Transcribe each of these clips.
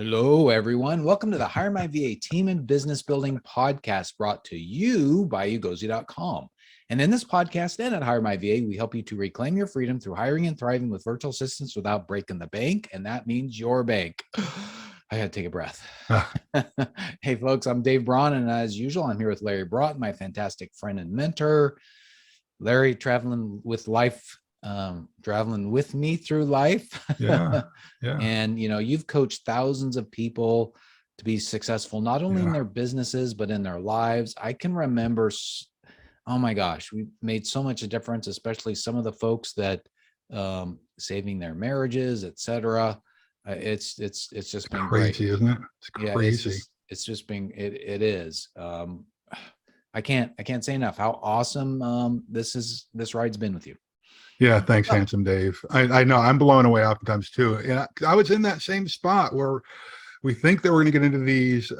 Hello, everyone. Welcome to the HireMyVA Team and Business Building podcast brought to you by Ugozi.com. And in this podcast and at HireMyVA, we help you to reclaim your freedom through hiring and thriving with virtual assistants without breaking the bank. And that means your bank. I had to take a breath. Hey, folks, I'm Dave Braun. And as usual, I'm here with Larry Broughton, my fantastic friend and mentor. Larry, traveling with me through life. Yeah. And, you've coached thousands of people to be successful, not only in their businesses, but in their lives. I can remember, oh my gosh, we made so much a difference, especially some of the folks that saving their marriages, etc. It's just been crazy, great. isn't it? It's crazy. Yeah, it's just been, it is. I can't say enough how awesome this ride's been with you. Yeah, thanks, handsome Dave. I know I'm blown away oftentimes too. And I was in that same spot where we think that we're going to get into these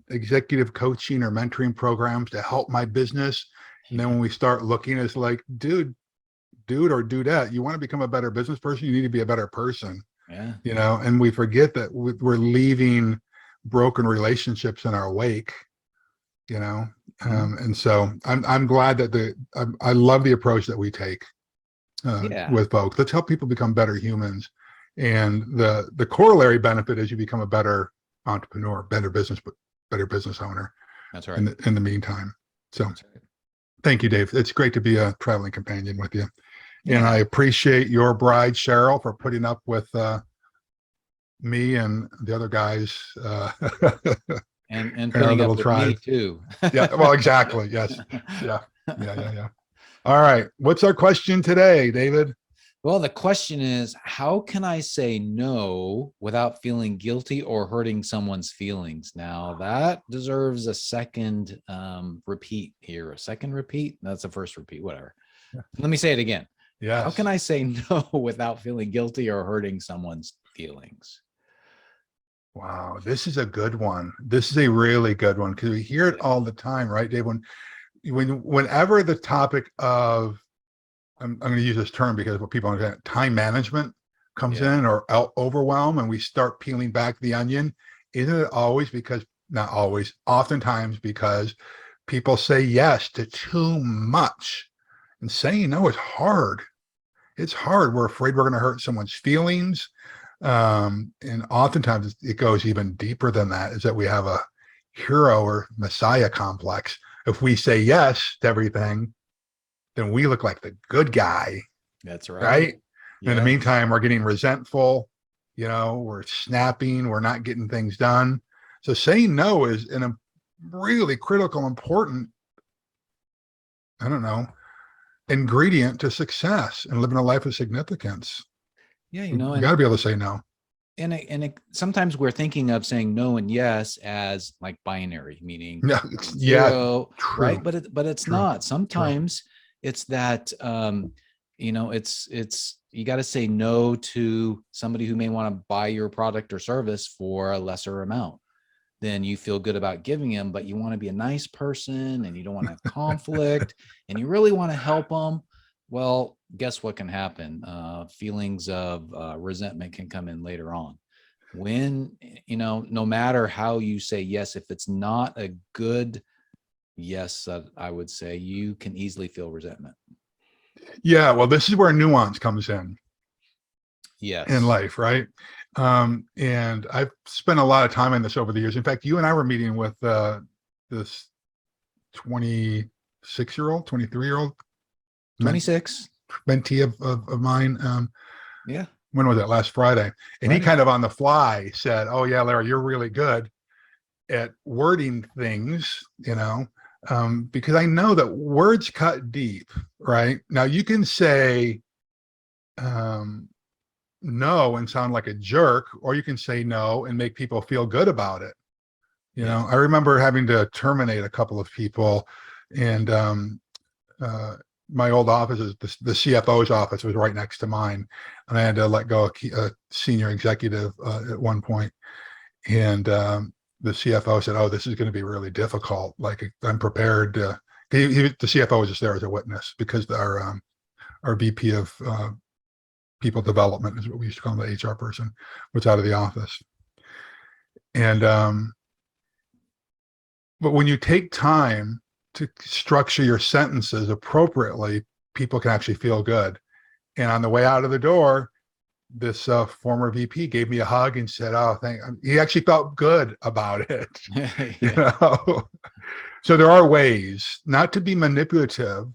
executive coaching or mentoring programs to help my business. And then when we start looking, it's like, dude or dudette, you want to become a better business person, you need to be a better person. Yeah. And we forget that we're leaving broken relationships in our wake, and so I'm glad that I love the approach that we take. With folks, let's help people become better humans, and the corollary benefit is you become a better entrepreneur, better business owner. That's right. In the meantime, so thank you, Dave. It's great to be a traveling companion with you, and I appreciate your bride Cheryl for putting up with me and the other guys, and putting up with me too. Yeah, well, exactly. Yes. Yeah. All right. What's our question today, David? Well, the question is, how can I say no without feeling guilty or hurting someone's feelings? Now, that deserves a second repeat here. A second repeat? That's a first repeat, whatever. Yeah. Let me say it again. Yes. How can I say no without feeling guilty or hurting someone's feelings? Wow, this is a good one. This is a really good one because we hear it all the time, right, Dave? Whenever the topic of, I'm going to use this term because what people understand, time management comes in, or overwhelm, and we start peeling back the onion, isn't it always because, not always, oftentimes because people say yes to too much, and saying no is hard. It's hard. We're afraid we're going to hurt someone's feelings. And oftentimes it goes even deeper than that, is that we have a hero or messiah complex. If we say yes to everything, then we look like the good guy. That's right. Right? Yeah. In the meantime, we're getting resentful, we're snapping, we're not getting things done. So saying no is a really critical, important, ingredient to success and living a life of significance. Yeah, you got to be able to say no. And sometimes we're thinking of saying no and yes as like binary, meaning zero, right? But it's not. Sometimes it's that it's you got to say no to somebody who may want to buy your product or service for a lesser amount than you feel good about giving them, but you want to be a nice person and you don't want to have conflict and you really want to help them. Well, guess what can happen? Feelings of resentment can come in later on. When, no matter how you say yes, if it's not a good yes, I would say you can easily feel resentment. Yeah, well, this is where nuance comes in. Yes. In life, right? And I've spent a lot of time on this over the years. In fact, you and I were meeting with this 26-year-old, 23-year-old 26 mentee of mine. When was it? Last Friday. And he kind of on the fly said, "Oh yeah, Larry, you're really good at wording things, because I know that words cut deep, right? Now you can say no and sound like a jerk, or you can say no and make people feel good about it. I remember having to terminate a couple of people, and my old office, the CFO's office was right next to mine, and I had to let go a senior executive at one point. And the CFO said, "Oh, this is going to be really difficult. Like, I'm prepared to." The CFO was just there as a witness because our VP of people development, is what we used to call him, the HR person, was out of the office. And but when you take time to structure your sentences appropriately, people can actually feel good. And on the way out of the door, this former VP gave me a hug and said, "Oh, he actually felt good about it." You Yeah. know, so there are ways not to be manipulative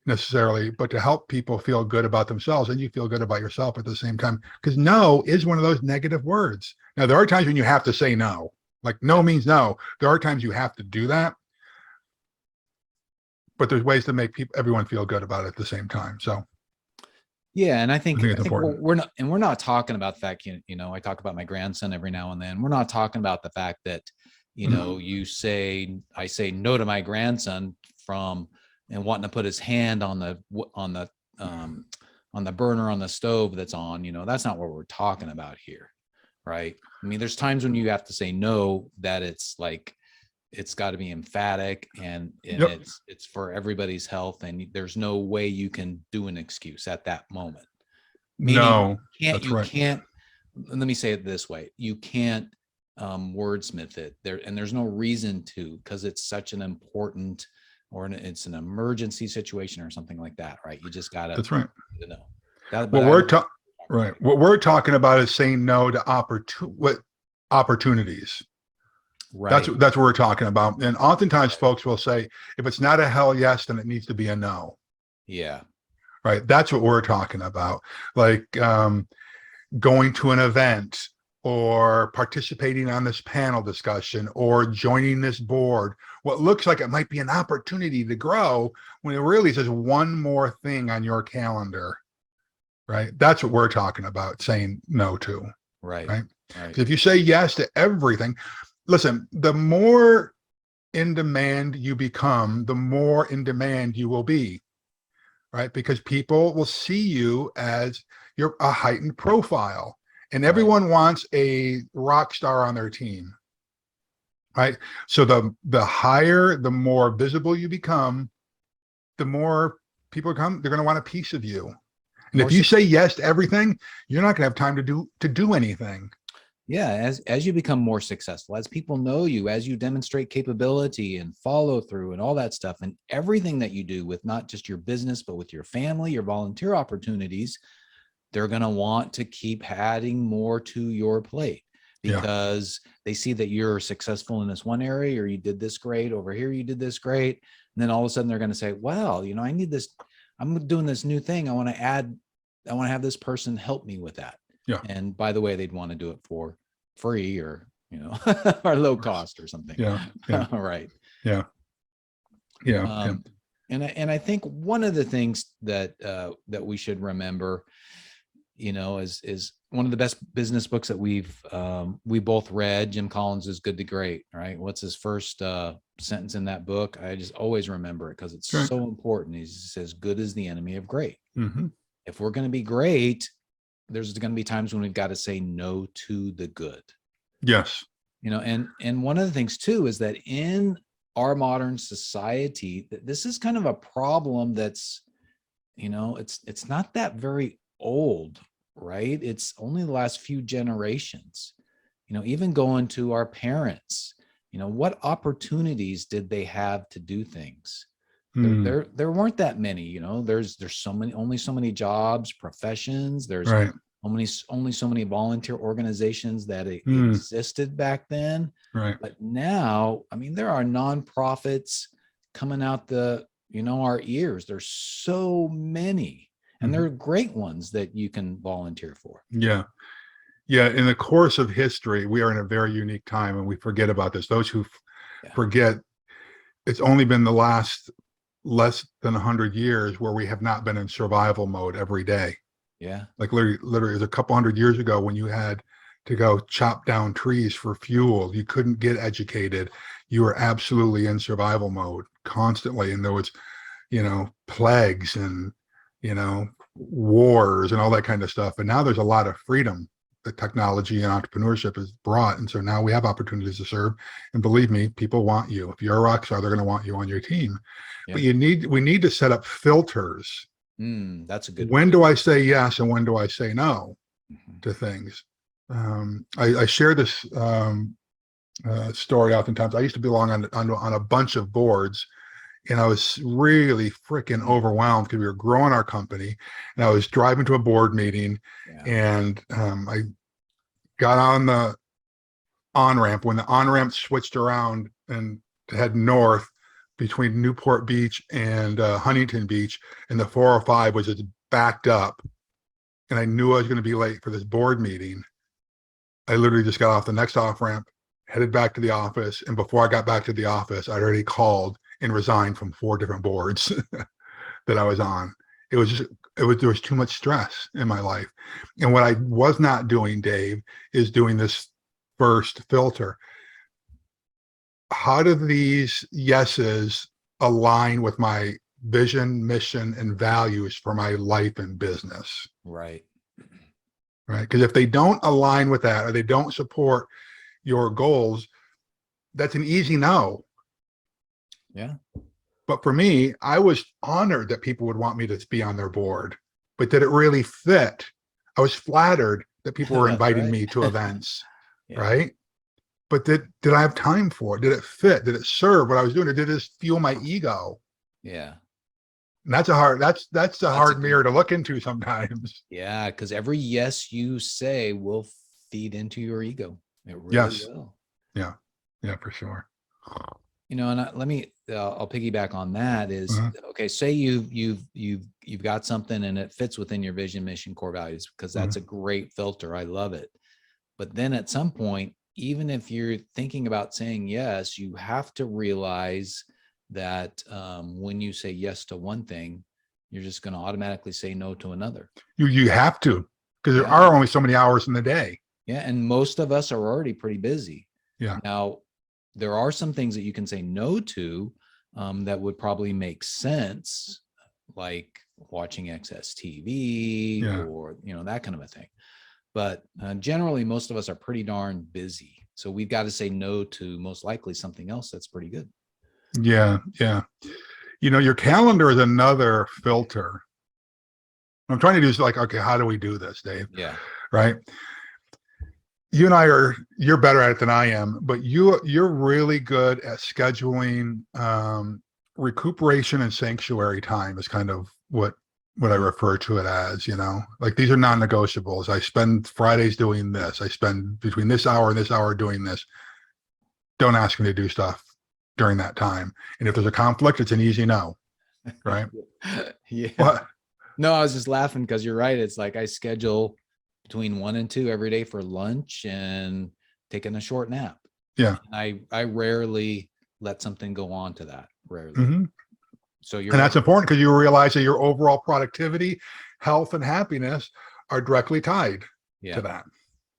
necessarily, but to help people feel good about themselves, and you feel good about yourself at the same time. Because no is one of those negative words. Now, there are times when you have to say no. Like no means no. There are times you have to do that, but there's ways to make everyone feel good about it at the same time. So Yeah, and I I think think I it's think important. we're not talking about the fact, I talk about my grandson every now and then. We're not talking about the fact that, Mhm. I say no to my grandson from and wanting to put his hand um on the burner on the stove that's on, that's not what we're talking about here, right? I mean, there's times when you have to say no that it's like it's got to be emphatic, and Yep. it's for everybody's health, and there's no way you can do an excuse at that moment. Meaning No, that's you right. can't, let me say it this way, you can't wordsmith it there, and there's no reason to, because it's such an important, it's an emergency situation or something like that, right? You just gotta That's right. know that. But What I we're know talking right. What we're talking about is saying no to opportunities. That's right. what we're talking about. And oftentimes folks will say, if it's not a hell yes, then it needs to be a no. Yeah. Right. That's what we're talking about. Like going to an event or participating on this panel discussion or joining this board. What looks like it might be an opportunity to grow when it really is just one more thing on your calendar. Right. That's what we're talking about saying no to. Right. Right. Right. Because if you say yes to everything, listen, the more in demand you become, the more in demand you will be, right? Because people will see you as you're a heightened profile, and Right. everyone wants a rock star on their team, right? So the higher, the more visible you become, the more people come. They're going to want a piece of you. And More if you say success. yes to everything, you're not going to have time to do anything. Yeah, as you become more successful, as people know you, as you demonstrate capability and follow through and all that stuff, and everything that you do with not just your business but with your family, your volunteer opportunities, they're going to want to keep adding more to your plate Yeah. because they see that you're successful in this one area, or you did this great over here, you did this great, and then all of a sudden they're going to say, well, I need this, I'm doing this new thing, I want to add, I want to have this person help me with that. Yeah. And by the way, they'd want to do it for free, or or low cost or something. Yeah. Yeah. All right. Yeah. Yeah. Yeah. um and I think one of the things that we should remember, is one of the best business books that we both read, Jim Collins' Good to Great, right? What's his first sentence in that book? I just always remember it because it's Right. so important. He says, good is the enemy of great. Mm-hmm. If we're going to be great, there's going to be times when we've got to say no to the good. Yes. And one of the things too is that in our modern society, this is kind of a problem that's, it's not that very old, right? It's only the last few generations. Even going to our parents, what opportunities did they have to do things? there Mm. there, there weren't that many. There's so many, only so many jobs, professions. There's Right. only so many volunteer organizations that Mm. existed back then. Right. But now, I mean, there are nonprofits coming out our ears. There's so many, and Mm-hmm. they're great ones that you can volunteer for. Yeah. Yeah. In the course of history, we are in a very unique time, and we forget about this. Those who Yeah. forget, it's only been the last less than 100 years where we have not been in survival mode every day. Yeah. Like literally, it was a couple hundred years ago when you had to go chop down trees for fuel. You couldn't get educated. You were absolutely in survival mode constantly. And there was, plagues and, wars and all that kind of stuff. And now there's a lot of freedom that technology and entrepreneurship has brought. And so now we have opportunities to serve. And believe me, people want you. If you're a rock star, they're going to want you on your team. Yeah. But we need to set up filters. That's a good one. When do I say yes and when do I say no Mhm. to things? I share this story oftentimes. I used to belong on a bunch of boards, and I was really freaking overwhelmed because we were growing our company, and I was driving to a board meeting, Yeah. and I got on the on-ramp when the on-ramp switched around and to head north between Newport Beach and Huntington Beach, and the 405 was just backed up, and I knew I was going to be late for this board meeting. I literally just got off the next off-ramp, headed back to the office, and before I got back to the office, I'd already called and resigned from 4 different boards that I was on. It was just, there was too much stress in my life. And what I was not doing, Dave, is doing this first filter. How do these yeses align with my vision, mission, and values for my life and business? Right. Right. Because if they don't align with that, or they don't support your goals, that's an easy no. Yeah. But for me, I was honored that people would want me to be on their board, but did it really fit? I was flattered that people were That's inviting right. me to events, Yeah. right? But did I have time for it? Did it fit? Did it serve what I was doing, or did it just fuel my ego? Yeah. And that's a That's a hard good mirror to look into sometimes. Yeah, because every yes you say will feed into your ego. It really Yes. will. Yeah. Yeah, for sure. And let me I'll piggyback on that is Uh-huh. okay, say you've got something and it fits within your vision, mission, core values, because Uh-huh. that's a great filter. I love it. But then at some point, even if you're thinking about saying yes, you have to realize that when you say yes to one thing, you're just going to automatically say no to another. You have to, because there Yeah. are only so many hours in the day. Yeah. And most of us are already pretty busy. Yeah. Now, there are some things that you can say no to that would probably make sense, like watching excess TV Yeah. or, that kind of a thing. But generally, most of us are pretty darn busy. So we've got to say no to most likely something else that's pretty good. Yeah. Yeah. Your calendar is another filter. What I'm trying to do is like, okay, how do we do this, Dave? Yeah. Right. You're better at it than I am, but you're really good at scheduling recuperation and sanctuary time is kind of what I refer to it as, like these are non-negotiables. I spend Fridays doing this. I spend between this hour and this hour doing this. Don't ask me to do stuff during that time. And if there's a conflict, it's an easy no. Right. Yeah. What? No, I was just laughing because you're right. It's like I schedule between 1 and 2 every day for lunch and taking a short nap. Yeah. And I rarely let something go on to that. Rarely. Mm-hmm. So you're And right. that's important because you realize that your overall productivity, health, and happiness are directly tied to that.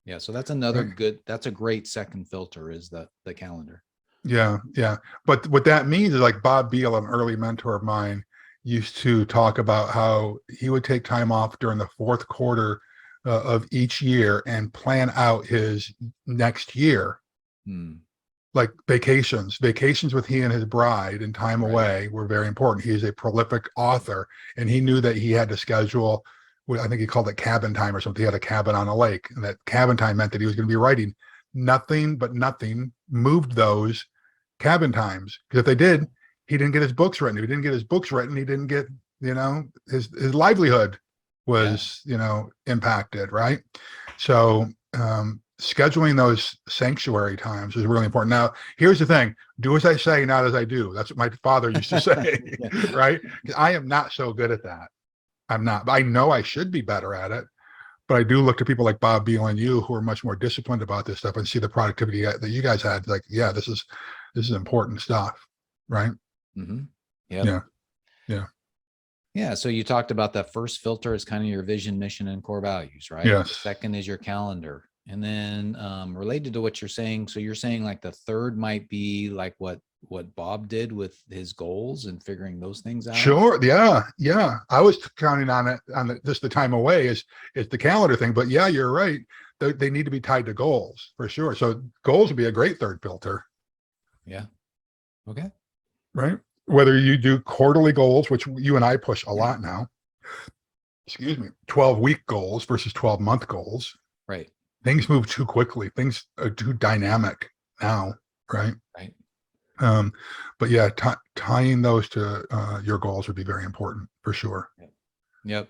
Yeah. So that's another Right? that's a great second filter is the calendar. Yeah. Yeah. But what that means is like Bob Beal, an early mentor of mine, used to talk about how he would take time off during the fourth quarter of each year and plan out his next year. Like vacations with he and his bride and time Right. away were very important. He is a prolific author, and he knew that he had to schedule I think he called it cabin time or something. He had a cabin on a lake, and that cabin time meant that he was going to be writing. Nothing but nothing moved those cabin times, because if they did, he didn't get his books written. If he didn't get his books written, he didn't get, his livelihood was, impacted, right? So scheduling those sanctuary times is really important. Now, here's the thing: do as I say, not as I do. That's what my father used to say, right? I am not so good at that. I'm not. I know I should be better at it, but I do look to people like Bob Beal and you who are much more disciplined about this stuff and see the productivity that you guys had. Like, yeah, this is important stuff, right? Mm-hmm. Yeah, yeah, Yeah. So you talked about that first filter is kind of your vision, mission, and core values, right? yes. The second is your calendar. And then related to what you're saying, so you're saying like the third might be like what Bob did with his goals and figuring those things out. Sure. Yeah, yeah. I was counting on it just the time away is the calendar thing, but yeah, you're right. They need to be tied to goals for sure. So goals would be a great third filter. Yeah. Okay. Right. Whether you do quarterly goals, which you and I push a lot now, 12-week goals versus 12-month goals. Right. things move too quickly. Things are too dynamic now, right? Right. Um, but yeah, tying those to your goals would be very important for sure. Yep. Yep.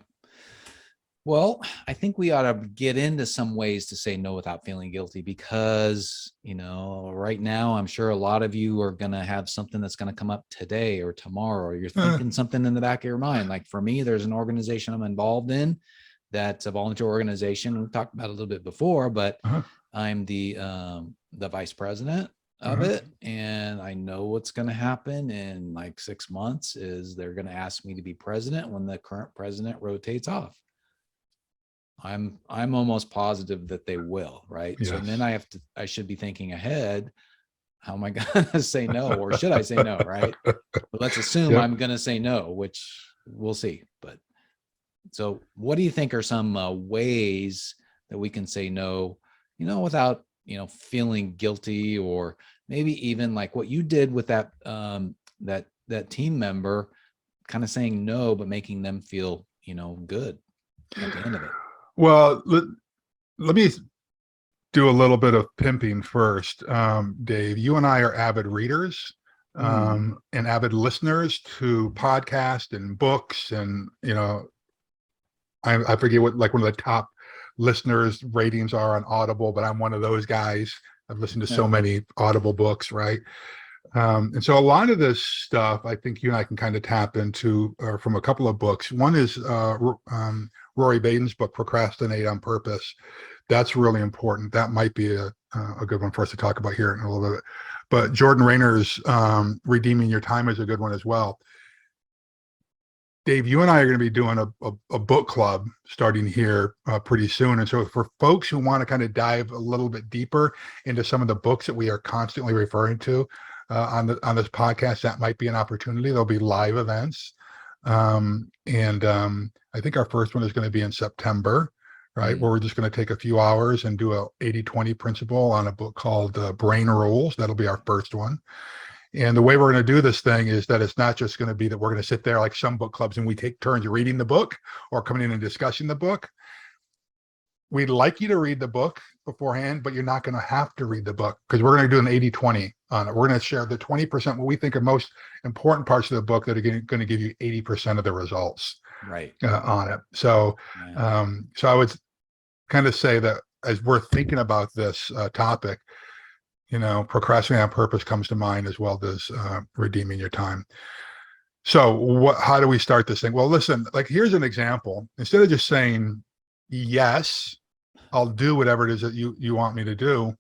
Well, I think we ought to get into some ways to say no without feeling guilty because, right now, I'm sure a lot of you are going to have something that's going to come up today or tomorrow, or you're Uh, thinking something in the back of your mind. Like for me, there's an organization I'm involved in that's a volunteer organization. We've talked about it a little bit before, but uh-huh, I'm the vice president of uh-huh. it, and I know what's going to happen in like 6 months is they're going to ask me to be president when the current president rotates off. I'm almost positive that they will, right? So then Yes. I should be thinking ahead. How am I going to say no, or should I say no, right? But let's assume Yep. I'm going to say no, which we'll see. But so, what do you think are some ways that we can say no, without feeling guilty, or maybe even like what you did with that team member, kind of saying no, but making them feel good at the end of it. Well, let me do a little bit of pimping first. Dave, you and I are avid readers Mm. and avid listeners to podcasts and books. And, I forget what like one of the top listeners ratings are on Audible, but I'm one of those guys. I've listened to so many Audible books, right? And so a lot of this stuff, I think you and I can kind of tap into from a couple of books. One is Rory Baden's book, Procrastinate on Purpose. That's really important. That might be a good one for us to talk about here in a little bit. But Jordan Rayner's Redeeming Your Time is a good one as well. Dave, you and I are going to be doing a book club starting here pretty soon. And so for folks who want to kind of dive a little bit deeper into some of the books that we are constantly referring to on this podcast, that might be an opportunity. There'll be live events. And I think our first one is going to be in September, right? Where we're just going to take a few hours and do a 80-20 principle on a book called Brain Rules. That'll be our first one. And the way we're going to do this thing is that it's not just going to be that we're going to sit there like some book clubs and we take turns reading the book or coming in and discussing the book. We'd like you to read the book beforehand, but you're not going to have to read the book because we're going to do an 80-20 on it. We're going to share the 20%, what we think are most important parts of the book that are going to give you 80% of the results Right. on it. So, so I would kind of say that as we're thinking about this topic, procrastinating on purpose comes to mind as well as redeeming your time. So how do we start this thing? Well, listen, like here's an example. Instead of just saying, yes, I'll do whatever it is that you want me to do.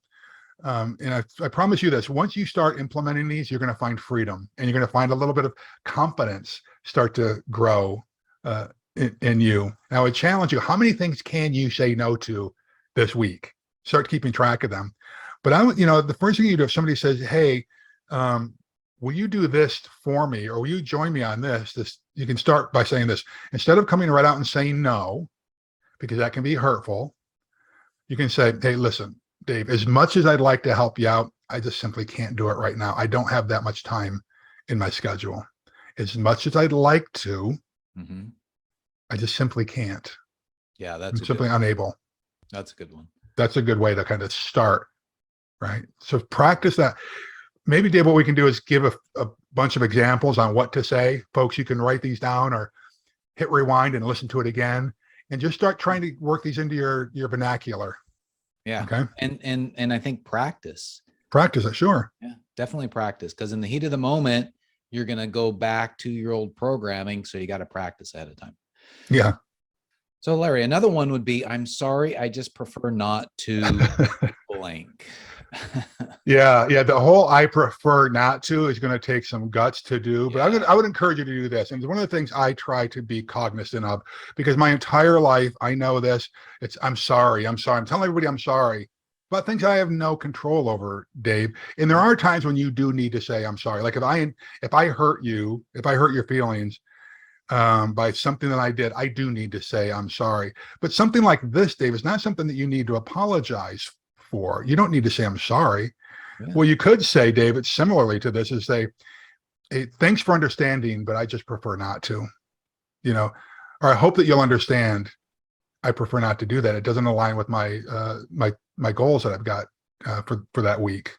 And I promise you this, once you start implementing these, you're going to find freedom and you're going to find a little bit of confidence start to grow in you. Now, I challenge you, how many things can you say no to this week? Start keeping track of them. But the first thing you do if somebody says, hey, will you do this for me? Or will you join me on this? You can start by saying this. Instead of coming right out and saying no, because that can be hurtful, you can say, hey, listen, Dave, as much as I'd like to help you out, I just simply can't do it right now. I don't have that much time in my schedule. As much as I'd like to, I just simply can't. Yeah, I'm simply unable. That's a good one. That's a good way to kind of start, right? So practice that. Maybe, Dave, what we can do is give a bunch of examples on what to say. Folks, you can write these down or hit rewind and listen to it again and just start trying to work these into your vernacular. Yeah. Okay. And I think practice it. Sure. Yeah, definitely practice, because in the heat of the moment, you're going to go back to your old programming. So you got to practice ahead of time. Yeah. So Larry, another one would be, I'm sorry, I just prefer not to blank. Yeah. The whole I prefer not to is going to take some guts to do, but I would encourage you to do this. And one of the things I try to be cognizant of, because my entire life, I know this, I'm sorry. I'm telling everybody I'm sorry, but things I have no control over, Dave. And there are times when you do need to say, I'm sorry. Like if I hurt you, if I hurt your feelings, by something that I did, I do need to say I'm sorry. But something like this, Dave, is not something that you need to apologize for. You don't need to say I'm sorry. Yeah. Well, you could say, David, similarly to this, is say, hey, thanks for understanding, but I just prefer not to, or I hope that you'll understand. I prefer not to do that. It doesn't align with my goals that I've got for that week.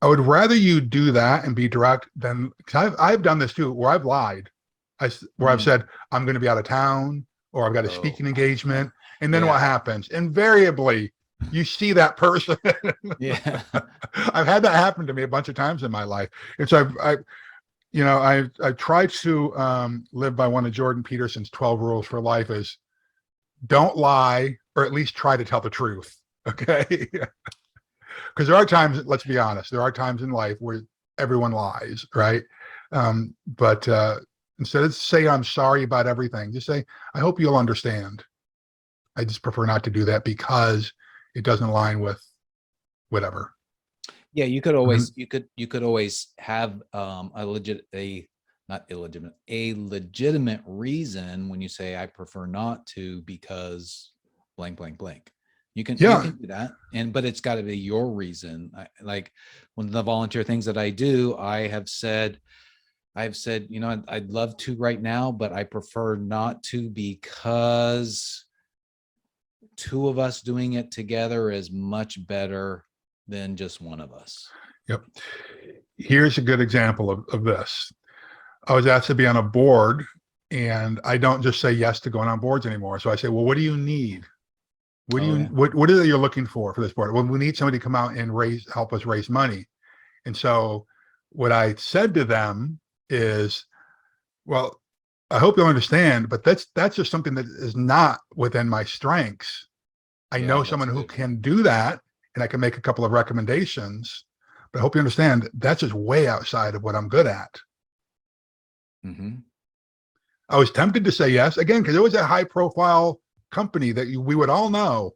I would rather you do that and be direct than, because I've done this too, where I've lied. Where I've Mm. said I'm going to be out of town, or I've got a Oh, speaking engagement, and then what yeah, happens? Invariably, you see that person. yeah. I've had that happen to me a bunch of times in my life, and so I tried to live by one of Jordan Peterson's 12 rules for life: is don't lie, or at least try to tell the truth. Okay, because there are times, let's be honest, there are times in life where everyone lies, right? But instead of say I'm sorry about everything, just say I hope you'll understand. I just prefer not to do that because it doesn't align with whatever. Yeah, you could Mhm. always you could always have a not illegitimate, a legitimate reason when you say I prefer not to because blank blank blank. You Yeah, can do that, and but it's got to be your reason. Like one of the volunteer things that I do, I've said, I'd love to right now, but I prefer not to because two of us doing it together is much better than just one of us. yep. Here's a good example of this. I was asked to be on a board, and I don't just say yes to going on boards anymore. So I say, well, what do you need? Oh yeah. What is it you're looking for this board? Well, we need somebody to come out and help us raise money. And so what I said to them is, well, I hope you'll understand, but that's just something that is not within my strengths. I Yeah, know that's someone a who good one. can do that, and I can make a couple of recommendations, but I hope you understand that's just way outside of what I'm good at. Mm-hmm. I was tempted to say yes again because it was a high profile company that we would all know,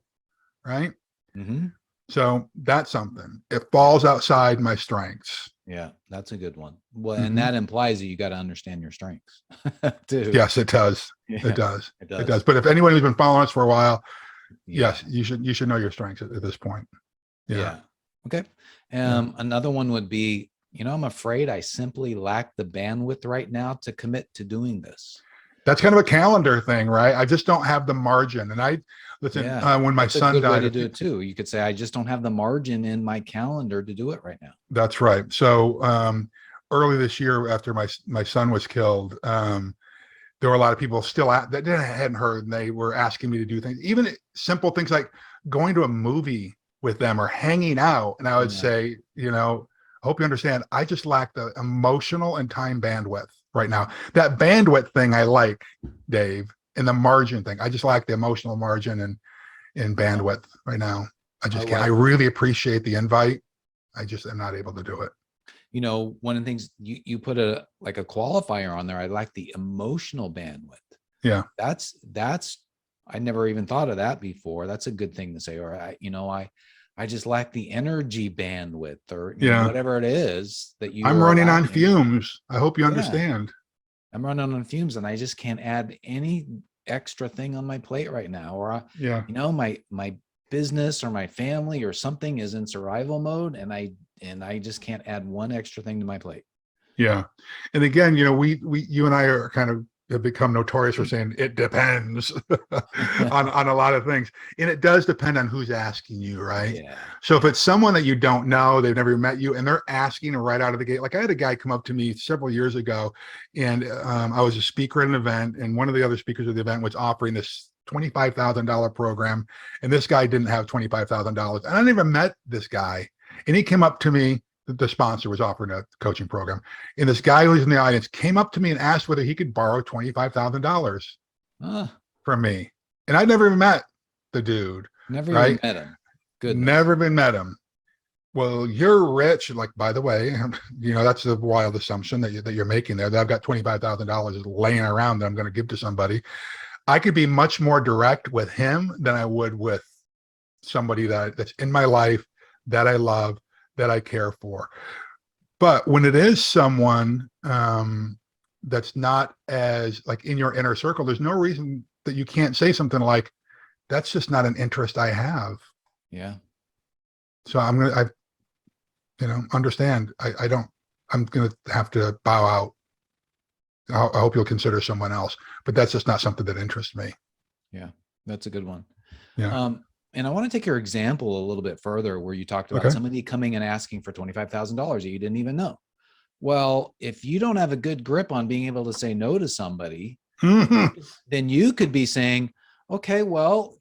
right? Mm-hmm. So that's something. It Yeah. falls outside my strengths. Yeah, that's a good one. Well, and Hmm. that implies that you got to understand your strengths too. Yes, it does. It Yeah, does. it It does. does. But if anyone who's been following us for a while, Yeah. yes, you should know your strengths at this point. Yeah. Yeah. Okay. Yeah. Another one would be, I'm afraid I simply lack the bandwidth right now to commit to doing this. That's kind of a calendar thing, right? I just don't have the margin. And I listen, Yeah, when my that's a son good way died to a do few, it too. You could say, I just don't have the margin in my calendar to do it right now. that's right. So early this year, after my son was killed, there were a lot of people still that hadn't heard, and they were asking me to do things, even simple things like going to a movie with them or hanging out. And I would Yeah. say, I hope you understand, I just lack the emotional and time bandwidth right now. That bandwidth thing I like, Dave, and the margin thing. I just lack the emotional margin and Well, bandwidth right now. I I just can't. I like, really appreciate the invite. I just am not able to do it. one of the things you put a like a qualifier on there. I like the emotional bandwidth. Yeah. That's I never even thought of that before. That's a good thing to say. Or I just lack the energy bandwidth, or Yeah. whatever it is that you I'm are running on lacking. fumes. I hope you Yeah, understand. I'm running on fumes, and I just can't add any extra thing on my plate right now. Or Yeah. my business or my family or something is in survival mode, and I just can't add one extra thing to my plate. Yeah. And again, you and I are kind of have become notorious for saying it depends on a lot of things. And it does depend on who's asking you, right? Yeah, So if yeah. it's someone that you don't know, they've never met you, and they're asking right out of the gate, like I had a guy come up to me several years ago, and I was a speaker at an event, and one of the other speakers of the event was offering this $25,000 program, and this guy didn't have $25,000. And I never met this guy. And he came up to me, the sponsor was offering a coaching program. And this guy who was in the audience came up to me and asked whether he could borrow $25,000 uh, from me. And I'd never even met the dude, Never even right? met him. Goodness. Never even met him. Well, you're rich. Like, by the way, that's a wild assumption that you're making there, that I've got $25,000 laying around that I'm going to give to somebody. I could be much more direct with him than I would with somebody that's in my life, that I love, that I care for. But when it is someone that's not as like in your inner circle, there's no reason that you can't say something like, "That's just not an interest I have." Yeah. So understand. I don't. I'm gonna have to bow out. I hope you'll consider someone else, but that's just not something that interests me. Yeah. That's a good one. Yeah. And I want to take your example a little bit further where you talked about Okay. somebody coming and asking for $25,000 that you didn't even know. Well, if you don't have a good grip on being able to say no to somebody, Mhm. then you could be saying, okay, well,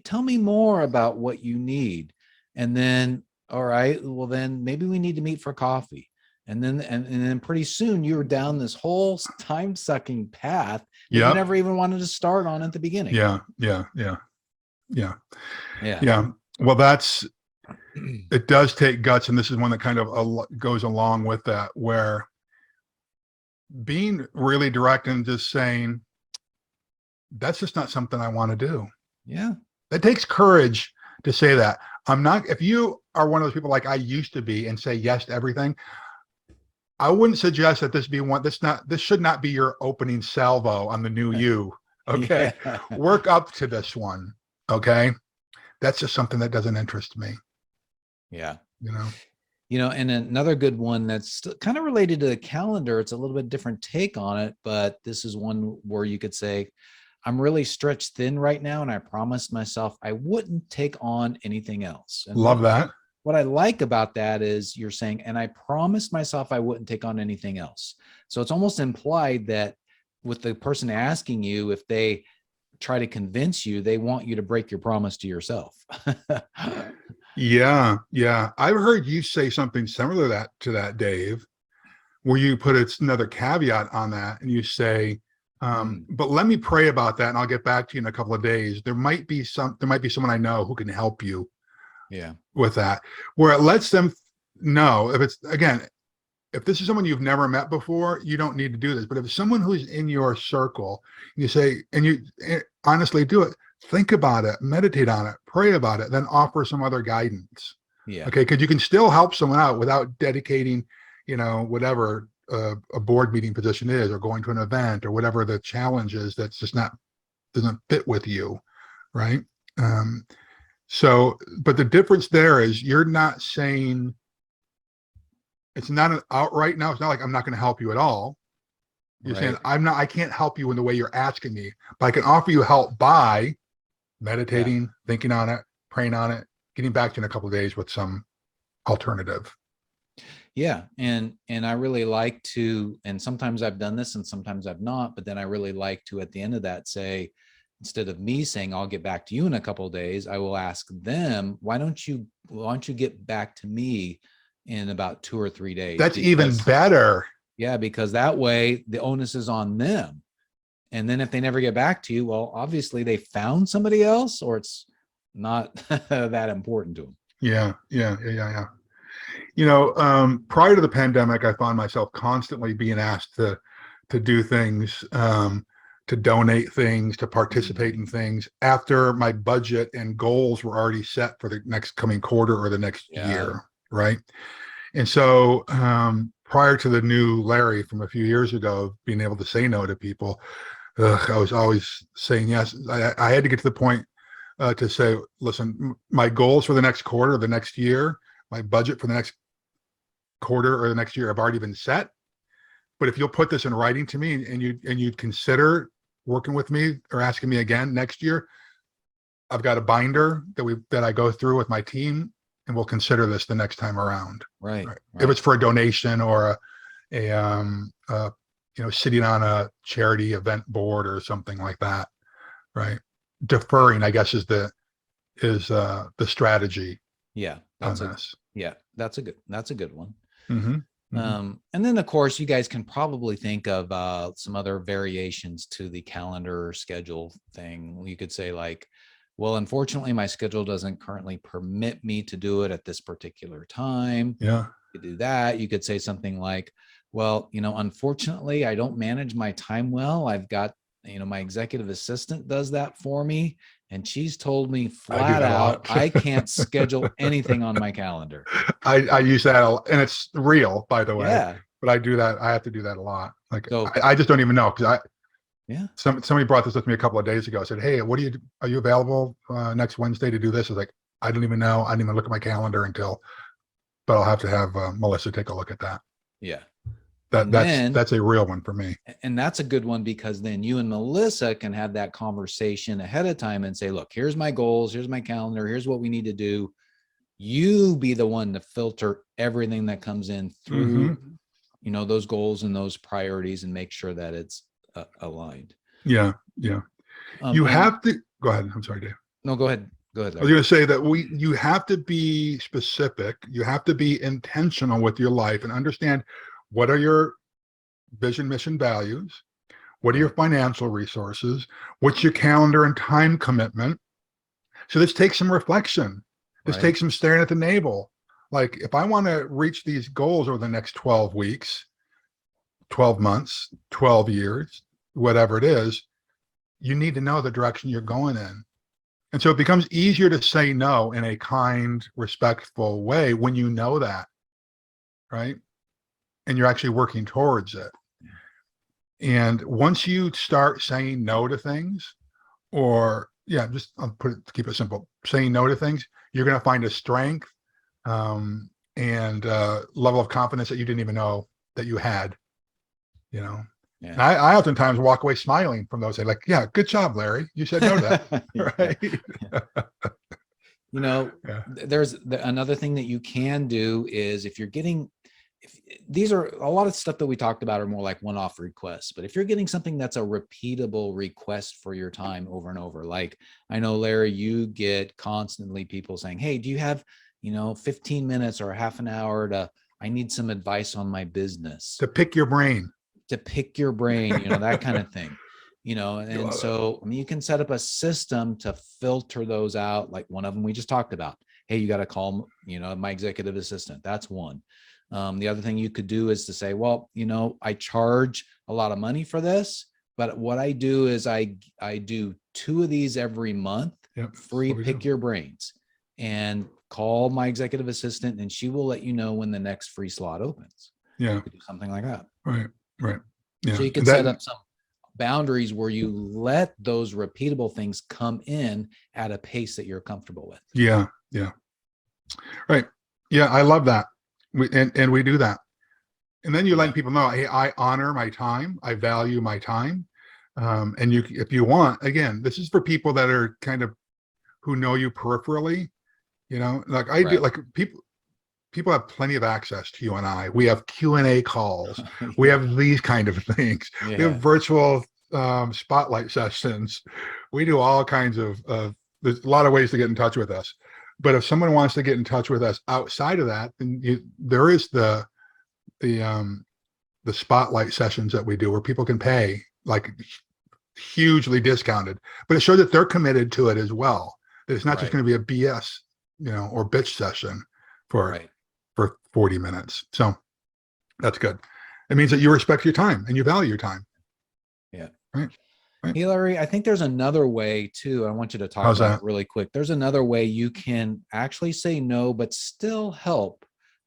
tell me more about what you need. And then, all right, well, then maybe we need to meet for coffee. And then pretty soon you're down this whole time sucking path that you Yep. never even wanted to start on at the beginning. Yeah. Yeah. Yeah. Yeah. Yeah. Yeah. Well, it does take guts. And this is one that kind of goes along with that, where being really direct and just saying, that's just not something I want to do. Yeah. It takes courage to say that. I'm not, if you are one of those people like I used to be and say yes to everything, I wouldn't suggest that this should not be your opening salvo on the new you. Okay. Yeah. Work up to this one. Okay. That's just something that doesn't interest me, Yeah. you know? And another good one that's kind of related to the calendar. It's a little bit different take on it, but this is one where you could say, I'm really stretched thin right now, and I promised myself I wouldn't take on anything else. And Love that. what I like about that is you're saying, and I promised myself I wouldn't take on anything else. So it's almost implied that with the person asking you, if they try to convince you, they want you to break your promise to yourself. Yeah. Yeah. I've heard you say something similar to that, Dave, where you put another caveat on that and you say, but let me pray about that and I'll get back to you in a couple of days. There might be someone I know who can help you Yeah. with that, where it lets them know, if this is someone you've never met before, you don't need to do this. But if it's someone who's in your circle, you say, and you honestly do it, think about it, meditate on it, pray about it, then offer some other guidance. Yeah. Okay. Because you can still help someone out without dedicating, whatever a board meeting position is, or going to an event, or whatever the challenge is that's just doesn't fit with you. Right. But the difference there is you're not saying, it's not an outright no. It's not like I'm not going to help you at all. You're saying I can't help you in the way you're asking me, but I can offer you help by meditating, thinking on it, praying on it, getting back to you in a couple of days with some alternative. Yeah. And I really like to, and sometimes I've done this and sometimes I've not, but then I really like to, at the end of that, say, instead of me saying, I'll get back to you in a couple of days, I will ask them, why don't you get back to me in about 2 or 3 days? That's even better. Yeah. Because that way the onus is on them. And then if they never get back to you, well, obviously they found somebody else, or it's not that important to them. Yeah. Prior to the pandemic, I found myself constantly being asked to do things, to donate things, to participate in things after my budget and goals were already set for the next coming quarter or the next year. Right. And so prior to the new Larry from a few years ago, being able to say no to people, I was always saying yes. I had to get to the point to say, listen, my goals for the next quarter, the next year, my budget for the next quarter or the next year have already been set. But if you'll put this in writing to me and you'd consider working with me or asking me again next year, I've got a binder that I go through with my team, and we'll consider this the next time around. Right. If it's for a donation or sitting on a charity event board or something like that. Right. Deferring, I guess, is the strategy. Yeah. That's a good one. Mm-hmm. And then, of course, you guys can probably think of some other variations to the calendar schedule thing. You could say, like, well, unfortunately, my schedule doesn't currently permit me to do it at this particular time. Yeah. You could do that. You could say something like, well, unfortunately, I don't manage my time well. I've got, my executive assistant does that for me. And she's told me flat out, I can't schedule anything on my calendar. I use that, and it's real, by the way. Yeah. But I do that. I have to do that a lot. Like, so, I just don't even know, because somebody brought this with me a couple of days ago. I said, hey, are you available next Wednesday to do this? I was like, I don't even know. I didn't even look at my calendar but I'll have to have Melissa take a look at that. Yeah. And then, That's a real one for me. and that's a good one, because then you and Melissa can have that conversation ahead of time and say, look, here's my goals, here's my calendar, here's what we need to do. You be the one to filter everything that comes in through, those goals and those priorities, and make sure that it's aligned. Yeah. Yeah. You have to go ahead. I'm sorry, Dave. No, go ahead. Go ahead, Larry. I was going to say that you have to be specific. You have to be intentional with your life and understand what are your vision, mission, values. What are your financial resources? What's your calendar and time commitment? So this takes some reflection. This takes some staring at the navel. Like, if I want to reach these goals over the next 12 weeks, 12 months, 12 years, whatever it is, you need to know the direction you're going in. And so it becomes easier to say no in a kind, respectful way when you know that, right? And you're actually working towards it. And once you start saying no to things, or I'll put it to keep it simple, saying no to things, you're going to find a strength and level of confidence that you didn't even know that you had, Yeah. And I oftentimes walk away smiling from those. Like, yeah, good job, Larry. You said no to that. Right. There's another thing that you can do is, if these are a lot of stuff that we talked about are more like one-off requests, but if you're getting something that's a repeatable request for your time over and over, like I know, Larry, you get constantly people saying, hey, do you have 15 minutes or half an hour I need some advice on my business, to pick your brain, that kind of thing, and so you can set up a system to filter those out. Like one of them we just talked about, hey, you got to call my executive assistant. That's one. The other thing you could do is to say, well, I charge a lot of money for this, but what I do is I do 2 of these every month, free, pick your brains, and call my executive assistant, and she will let you know when the next free slot opens. Yeah. You could do something like that. Right. Yeah. So you can set up some boundaries where you let those repeatable things come in at a pace that you're comfortable with. Yeah. Right. Yeah. I love that. And we do that. And then you let people know, hey, I honor my time. I value my time. And if you want, again, this is for people that are kind of, who know you peripherally, like I do, like people have plenty of access to you and I. We have Q&A calls. We have these kind of things. We have virtual spotlight sessions. We do all kinds of, there's a lot of ways to get in touch with us. But if someone wants to get in touch with us outside of that, then there is the spotlight sessions that we do where people can pay, like, hugely discounted, but it shows that they're committed to it as well. That it's not just going to be a BS, or bitch session for 40 minutes. So that's good. It means that you respect your time and you value your time. Yeah. Right. Hey, Larry, I think there's another way too. I want you to talk about it really quick. There's another way you can actually say no, but still help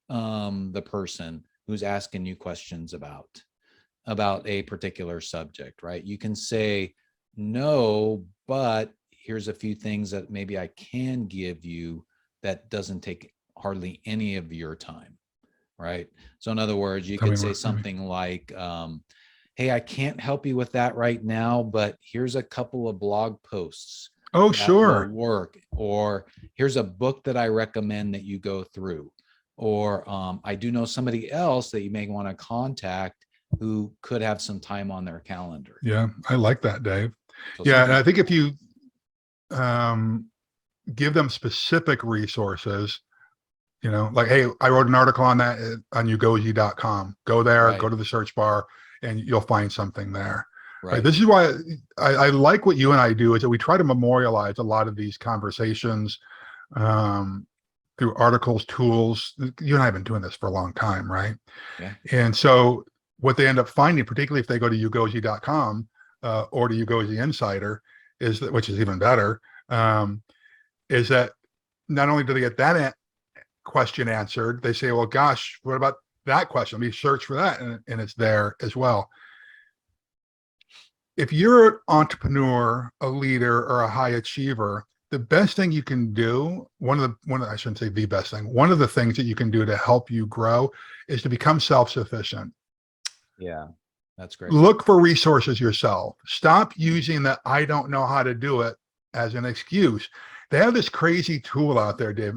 the person who's asking you questions about a particular subject, right? You can say no, but here's a few things that maybe I can give you that doesn't take hardly any of your time, right? So in other words, you could say something like, hey, I can't help you with that right now, but here's a couple of blog posts. Oh, sure. Work. Or here's a book that I recommend that you go through. Or I do know somebody else that you may want to contact who could have some time on their calendar. Yeah, I like that, Dave. So and I think if you give them specific resources, like, hey, I wrote an article on that on ugozi.com. Go there, go to the search bar, and you'll find something there. Right. This is why I like what you and I do, is that we try to memorialize a lot of these conversations through articles, tools. You and I have been doing this for a long time, right? Yeah. And so what they end up finding, particularly if they go to ugozi.com or to Ugozi Insider, is that, which is even better, is that not only do they get that question answered, they say, well, gosh, what about that question? Let me search for that, and it's there as well. If you're an entrepreneur, a leader, or a high achiever, the best thing you can do, I shouldn't say the best thing, one of the things that you can do to help you grow is to become self-sufficient. Yeah, that's great. Look for resources yourself. Stop using the I don't know how to do it as an excuse. They have this crazy tool out there, Dave.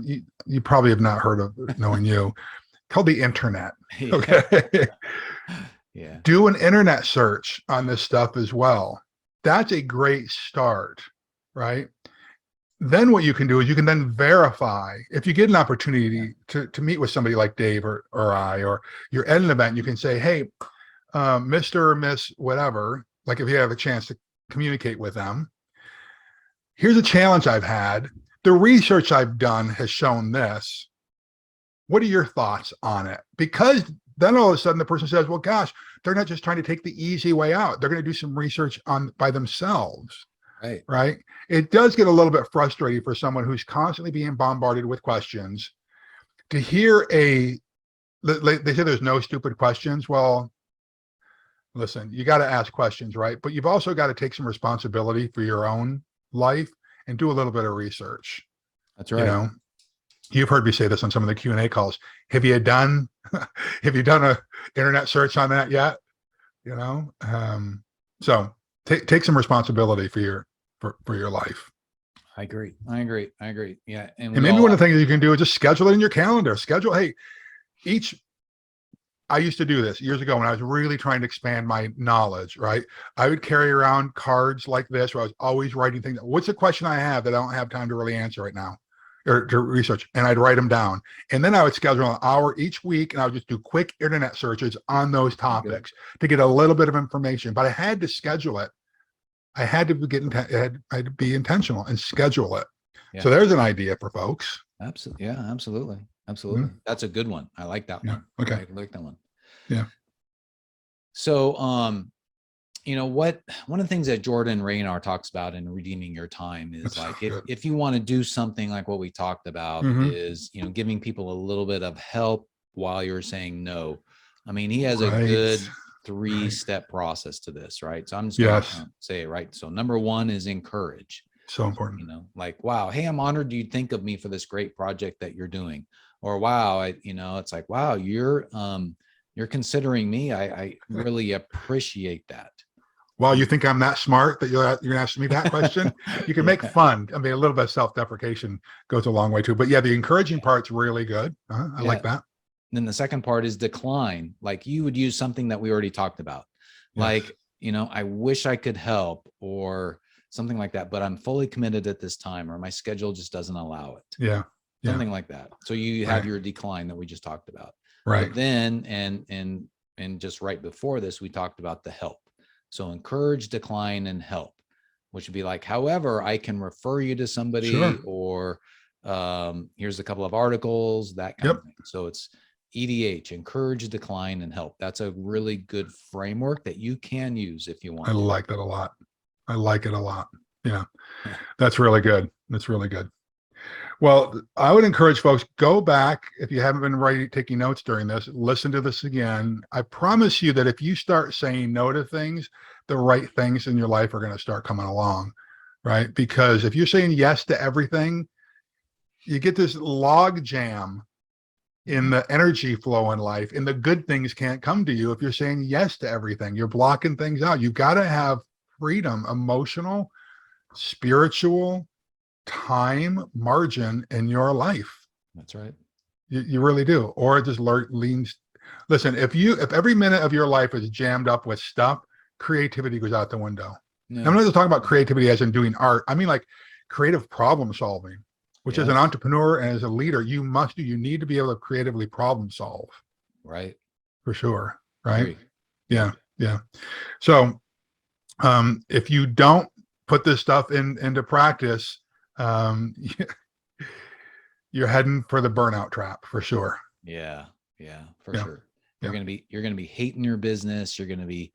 You probably have not heard of it, knowing you, called the internet. Yeah. Okay. Yeah. Do an internet search on this stuff as well. That's a great start, right? Then what you can do is you can then verify. If you get an Yeah. opportunity to meet with somebody like Dave or I, or you're at an event, you can say, hey, Mr. or Miss whatever, like if you have a chance to communicate with them, here's a challenge I've had. The research I've done has shown this. What are your thoughts on it? Because then all of a sudden the person says, well, gosh, they're not just trying to take the easy way out. They're going to do some research on by themselves, Right. right? It does get a little bit frustrating for someone who's constantly being bombarded with questions to hear they say there's no stupid questions. Well, listen, you got to ask questions, right? But you've also got to take some responsibility for your own life and do a little bit of research. That's You right. know, you've heard me say this on some of the Q&A calls. Have you done a internet search on that yet? You know, so take some responsibility for your life. I agree. I agree. I agree. Yeah. And And we maybe all one of have, the things you can do is just schedule it in your calendar. Schedule, hey, each I used to do this years ago when I was really trying to expand my knowledge, right? I would carry around cards like this where I was always writing things. What's a question I have that I don't have time to really answer right now or to research? And I'd write them down. And then I would schedule an hour each week and I would just do quick internet searches on those topics to get a little bit of information. But I had to schedule it. I had to I had to be intentional and schedule it. yeah. So there's an idea for folks. Absolutely. Yeah, absolutely. Absolutely. Mm, That's a good one. I like that yeah. one. Okay. I like that one. Yeah. So, one of the things that Jordan Raynar talks about in redeeming your time is That's like good. if you want to do something like what we talked about Mm-hmm. is, giving people a little bit of help while you're saying no. I mean, he has a Right. good Right. three-step process to this, right? So I'm just going Yes. to say it right. So number one is encourage. So important. Like, wow, hey, I'm honored you think of me for this great project that you're doing. Or wow, it's like, wow, you're considering me. I really appreciate that. Well, you think I'm that smart that you're going to ask me that question? You can make Yeah. fun. I mean, a little bit of self-deprecation goes a long way too. But yeah, the encouraging part's really good. I Yeah. like that. Then the second part is decline. Like you would use something that we already talked about. Yes. Like, I wish I could help or something like that, but I'm fully committed at this time or my schedule just doesn't allow it. Yeah. Yeah. Something like that. So you have Right. your decline that we just talked about. Right. But then and just right before this, we talked about the help. So encourage, decline, and help, which would be like, however, I can refer you to somebody Sure. or here's a couple of articles, that kind Yep. of thing. So it's EDH, encourage, decline, and help. That's a really good framework that you can use if you I want like that a lot. I like it a lot. Yeah. That's really good. That's really good. Well, I would encourage folks, go back if you haven't been writing, taking notes during this, listen to this again. I promise you that if you start saying no to things, the right things in your life are going to start coming along, right? Because if you're saying yes to everything, you get this log jam in the energy flow in life, and the good things can't come to you if you're saying yes to everything. You're blocking things out. You've got to have freedom, emotional, spiritual, time margin in your life. That's right. You really do. Or it just leans. Listen, if every minute of your life is jammed up with stuff, creativity goes out the window. And I'm No. not just talking about creativity as in doing art. I mean like creative problem solving, which as an Yes. entrepreneur and as a leader, you need to be able to creatively problem solve Right. for sure. Right. Agree. Yeah. Yeah. Yeah. So if you don't put this stuff into practice, um, you're heading for the burnout trap for sure. Yeah. Yeah. For Yeah. sure. Yeah. You're gonna be hating your business. You're gonna be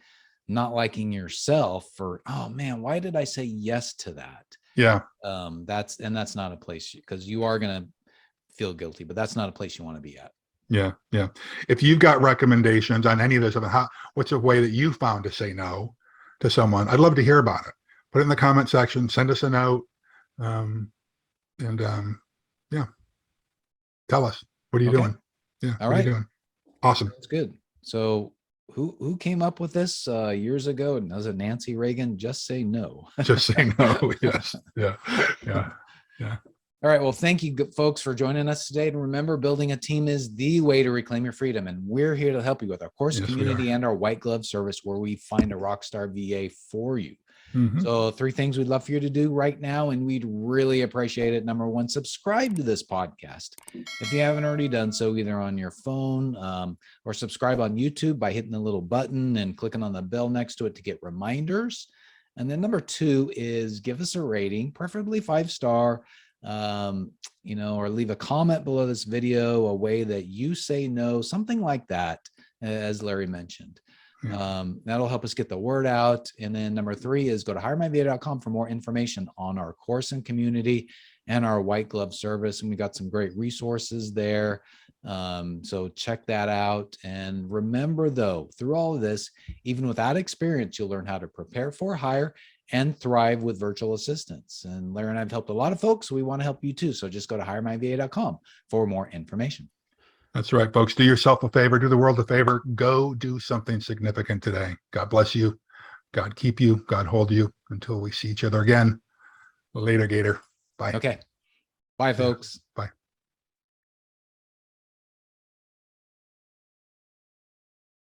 not liking yourself for, oh man, why did I say yes to that? Yeah. That's not a place because you are gonna feel guilty, but that's not a place you want to be at. Yeah. Yeah. If you've got recommendations on any of this, what's a way that you found to say no to someone? I'd love to hear about it. Put it in the comment section, send us a note. Um, and yeah, tell us, what are you Okay. doing? Yeah. All What are you right. doing? Awesome. That's good. So who came up with this years ago? And was it Nancy Reagan? Just say no. Just saying no. Yes. Yeah. Yeah. Yeah. All right. Well, thank you, folks, for joining us today. And remember, building a team is the way to reclaim your freedom. And we're here to help you with our course Yes, we are. community and our white glove service, where we find a rockstar VA for you. Mhm. So 3 things we'd love for you to do right now, and we'd really appreciate it. Number 1, subscribe to this podcast. If you haven't already done so, either on your phone or subscribe on YouTube by hitting the little button and clicking on the bell next to it to get reminders. And then number 2 is give us a rating, preferably 5-star, or leave a comment below this video, a way that you say no, something like that, as Larry mentioned. That'll help us get the word out. And then number 3 is go to HireMyVA.com for more information on our course and community and our white glove service. And we got some great resources there. So check that out. And remember, though, through all of this, even without experience, you'll learn how to prepare for hire and thrive with virtual assistants. And Larry and I have helped a lot of folks. So we want to help you too. So just go to HireMyVA.com for more information. That's right, folks. Do yourself a favor, do the world a favor. Go do something significant today. God bless you. God keep you. God hold you until we see each other again. Later, Gator. Bye. Okay. Bye, folks.